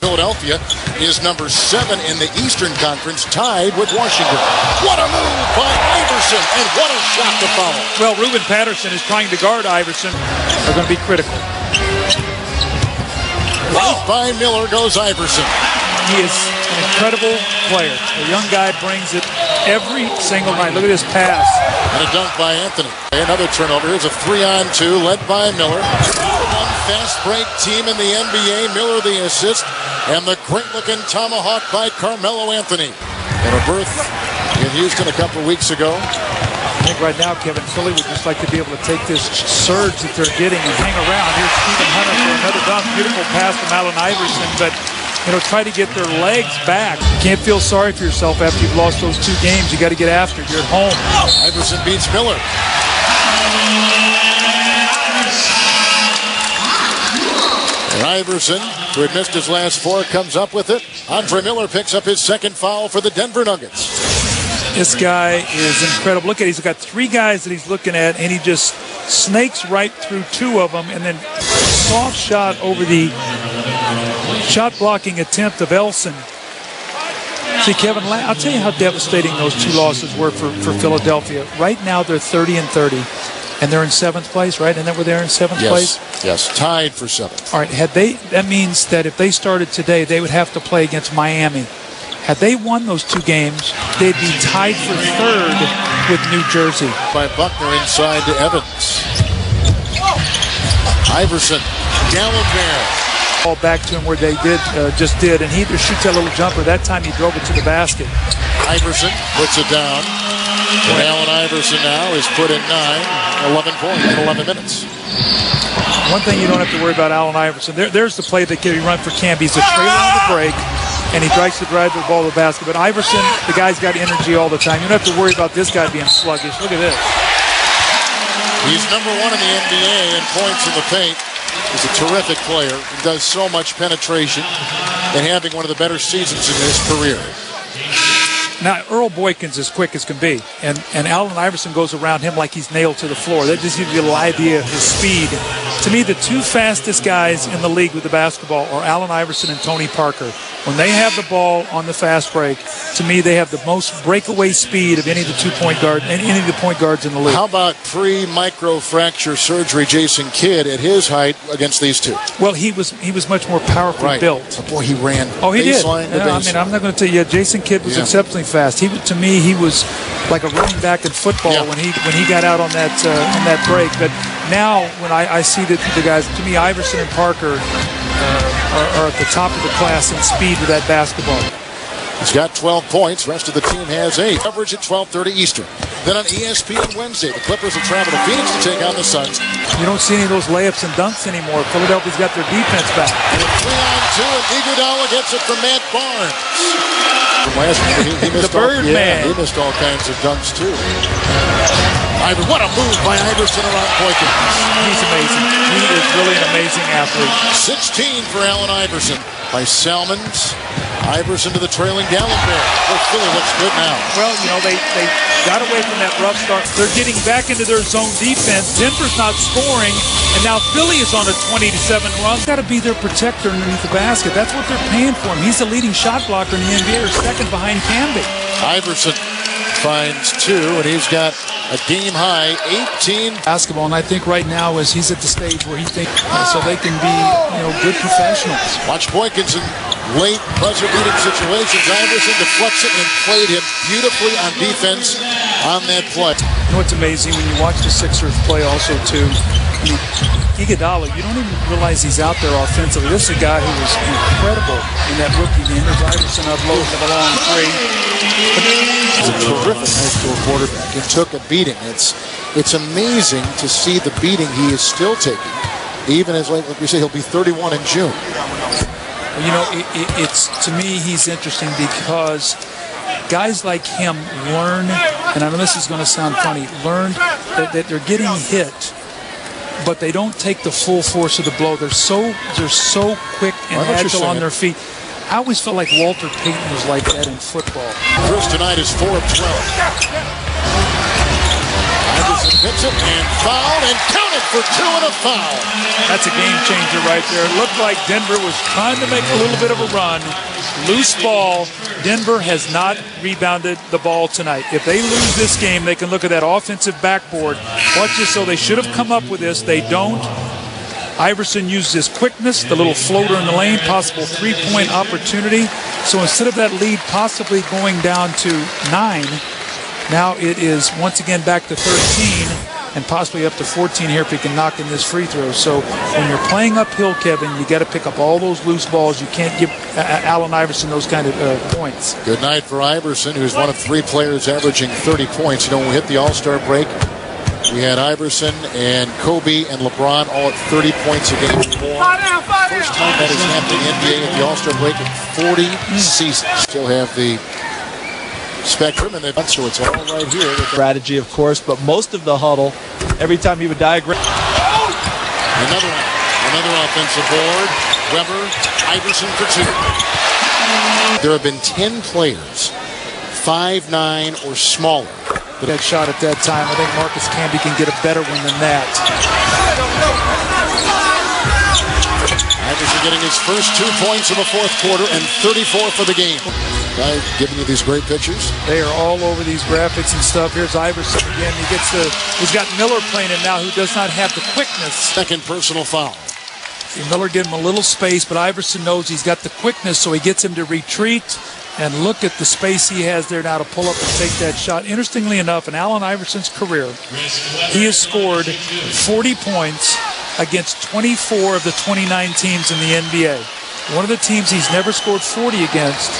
Philadelphia is number 7 in the Eastern Conference, tied with Washington. What a move by Iverson, and what a shot to follow. Well, Ruben Patterson is trying to guard Iverson. They're going to be critical. Right by Miller goes Iverson. He is an incredible player. The young guy brings it every single night. Look at this pass. And a dunk by Anthony. Another turnover. Here's a 3-on-2 led by Miller. One fast break team in the NBA. Miller the assist. And the great-looking tomahawk by Carmelo Anthony. In a berth in Houston a couple weeks ago. I think right now, Kevin, Philly would just like to be able to take this surge that they're getting and hang around. Here's Stephen Hunter for another dunk. Beautiful pass from Allen Iverson, but try to get their legs back. You can't feel sorry for yourself after you've lost those 2 games. You got to get after it. You're at home. Iverson beats Miller. And Iverson, who had missed his last 4, comes up with it. Andre Miller picks up his second foul for the Denver Nuggets. This guy is incredible. Look at it. He's got 3 guys that he's looking at, and he just snakes right through 2 of them, and then soft shot over the shot blocking attempt of Elson. See, Kevin, I'll tell you how devastating those 2 losses were for Philadelphia. Right now, they're 30-30, and they're in 7th place, right? And then we're there in 7th place? Yes, tied for 7th. All right, that means that if they started today, they would have to play against Miami. Had they won those 2 games, they'd be tied for 3rd with New Jersey. By Buckner inside to Evans. Iverson, Gallinari. Ball back to him where they just did, and he either shoots that little jumper. That time he drove it to the basket. Iverson puts it down. And Allen Iverson now is put in 11 points in 11 minutes. One thing you don't have to worry about Allen Iverson. There's the play that can be run for Camby. He's a trailer on the break, and he tries to drive the ball to the basket. But Iverson, the guy's got energy all the time. You don't have to worry about this guy being sluggish. Look at this. He's number 1 in the NBA in points in the paint. He's a terrific player. He does so much penetration and having one of the better seasons in his career. Now, Earl Boykins is quick as can be, and Allen Iverson goes around him like he's nailed to the floor. That just gives you a little idea of his speed. To me, the 2 fastest guys in the league with the basketball are Allen Iverson and Tony Parker. When they have the ball on the fast break, to me, they have the most breakaway speed of any of the 2-point guard and any of the point guards in the league. How about pre-microfracture surgery Jason Kidd at his height against these 2? Well, he was much more powerfully built. Oh, boy, he ran. He did. Baseline. I'm not going to tell you. Jason Kidd was exceptionally fast. To me, he was like a running back in football when he got out on that break. But now, when I see the guys, to me, Iverson and Parker are at the top of the class in speed with that basketball. He's got 12 points. Rest of the team has 8. Coverage at 12:30 Eastern. Then on ESPN Wednesday, the Clippers will travel to Phoenix to take on the Suns. You don't see any of those layups and dunks anymore. Philadelphia's got their defense back. And a 3-on-2, and Iguodala gets it from Matt Barnes. From last year, he missed the Birdman. He missed all kinds of dunks too. What a move by Iverson around Boykins. He's amazing. He is really an amazing athlete. 16 for Allen Iverson by Salmons. Iverson to the trailing Gallinari. Philly looks good now. Well, they got away from that rough start. They're getting back into their zone defense. Denver's not scoring, and now Philly is on a 20-7 run. Got to be their protector underneath the basket. That's what they're paying for him. He's the leading shot blocker in the NBA, or second behind Camby. Iverson finds 2, and he's got a game-high 18. Basketball, and I think right now is he's at the stage where he thinks so they can be good professionals. Watch Boykins in late buzzer-beating situations. Iverson deflects it and played him beautifully on defense on that play. You know what's amazing when you watch the Sixers play also too? Iguodala, you don't even realize he's out there offensively. This is a guy who was incredible in that rookie game. There's Iverson uploading the long 3. He's a terrific high school quarterback and took a beating. It's amazing to see the beating he is still taking, even as, like we say, he'll be 31 in June. It's to me, he's interesting because guys like him learn, and I know this is going to sound funny, learn that they're getting hit, but they don't take the full force of the blow. They're so quick and agile on their feet. I always felt like Walter Payton was like that in football. Chris tonight is 4 of 12. Iverson hits it and fouled and counted for 2 and a foul. That's a game changer right there. It looked like Denver was trying to make a little bit of a run. Loose ball. Denver has not rebounded the ball tonight. If they lose this game, they can look at that offensive backboard. Watch this, so they should have come up with this. They don't. Iverson used his quickness, the little floater in the lane, possible three-point opportunity. So instead of that lead possibly going down to 9, now it is once again back to 13 and possibly up to 14 here if he can knock in this free throw. So when you're playing uphill, Kevin, you got to pick up all those loose balls. You can't give Allen Iverson those kind of points. Good night for Iverson, who's one of 3 players averaging 30 points. You know, when we hit the All-Star break, we had Iverson and Kobe and LeBron all at 30 points a game or more. First time that has happened in the NBA at the All-Star break in 40 seasons. Still have the spectrum, and so it's all right here. Strategy, of course, but most of the huddle, every time he would diagram. Another offensive board. Weber, Iverson for 2. There have been 10 players, 5'9" or smaller. That shot at that time, I think Marcus Camby can get a better one than that. Iverson getting his first 2 points in the fourth quarter and 34 for the game. Guy giving you these great pictures. They are all over these graphics and stuff. Here's Iverson again. He's got Miller playing it now, who does not have the quickness. Second personal foul. See, Miller gave him a little space, but Iverson knows he's got the quickness, so he gets him to retreat. And look at the space he has there now to pull up and take that shot. Interestingly enough, in Allen Iverson's career, he has scored 40 points against 24 of the 29 teams in the NBA. One of the teams he's never scored 40 against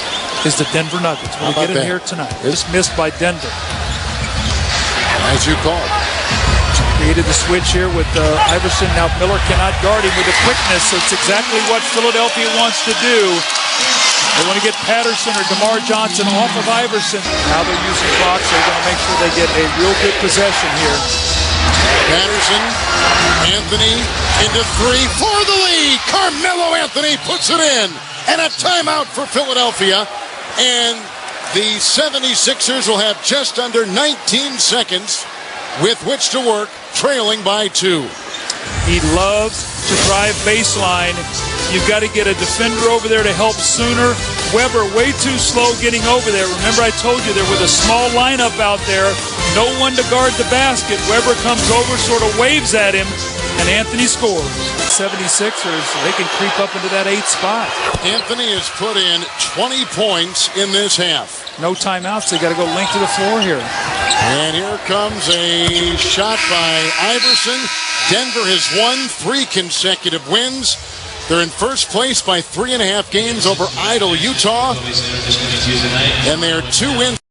is the Denver Nuggets. We'll get him here tonight. It's missed by Denver. As you called. Created the switch here with Iverson. Now Miller cannot guard him with the quickness, so it's exactly what Philadelphia wants to do. They want to get Patterson or DeMar Johnson off of Iverson. Now they're using clocks. They're going to make sure they get a real good possession here. Patterson, Anthony into 3 for the lead. Carmelo Anthony puts it in. And a timeout for Philadelphia. And the 76ers will have just under 19 seconds with which to work, trailing by 2. He loves to drive baseline. You've got to get a defender over there to help sooner. Weber way too slow getting over there. Remember, I told you there with a small lineup out there, no one to guard the basket. Weber comes over, sort of waves at him, and Anthony scores. 76ers, they can creep up into that 8th spot. Anthony has put in 20 points in this half. No timeouts. They got to go length to the floor here. And here comes a shot by Iverson. Denver has won 3 consecutive wins. They're in first place by 3.5 games over idle Utah. And they're 2 wins.